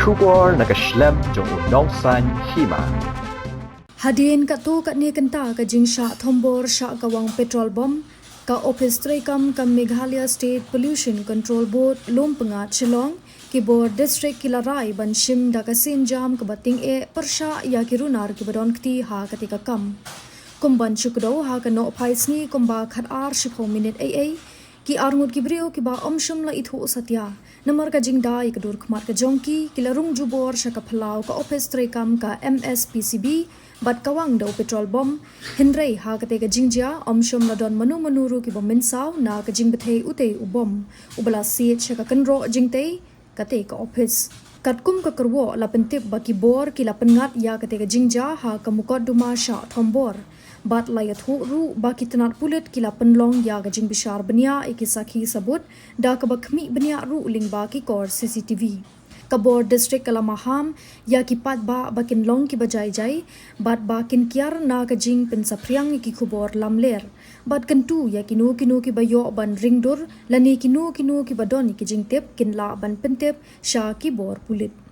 Kubor nakaslem jong unong san Hima. Hadin kato katni kenta ka Jingshah thombor sha Kawang Petrol bom ka office trekam ka Meghalaya State Pollution Control Board Lumpengat Shillong ki board district kilarai ban shim da ka sin jam ka bating persha ya kirunar ki badon kti ha katika kam kumban chukdo ha ka no phaisni kumba khat ar shipho minute ki arngut ki brio ki ba omshum la ithu satya namar ka jingda ik dur khmar ka jongki kilarung jubor sha ka phalau ka office trekam ka MSPCB bat Kawang do petrol bom hinrei ha kate ka Jingshah omshom ladon manu ru ki bom minsaw na ka jingbethe ute ubom ubala si cheka kanro jingte kate ka office katkum ka karwo la pentip ba ki bor ki la pengat ya kate ka Jingshah ha ka mukot duma sha thombor bat la yathu ru ba ki tanat pulit ki la penlong ya ka jingbishar benia ikisakhi sabut da ka bakhmi benia ru lingba ki kor CCTV Kabor district kalamaham ya ki pat ba bakin long ki bajai jai bat bakin kiar na ka jing pen sapriang ki khubor lamler bat kentu ya kinu ki bayo ban ringdur lani kinu ki badon ki jing tep kin la ban pentep sha ki bor pulit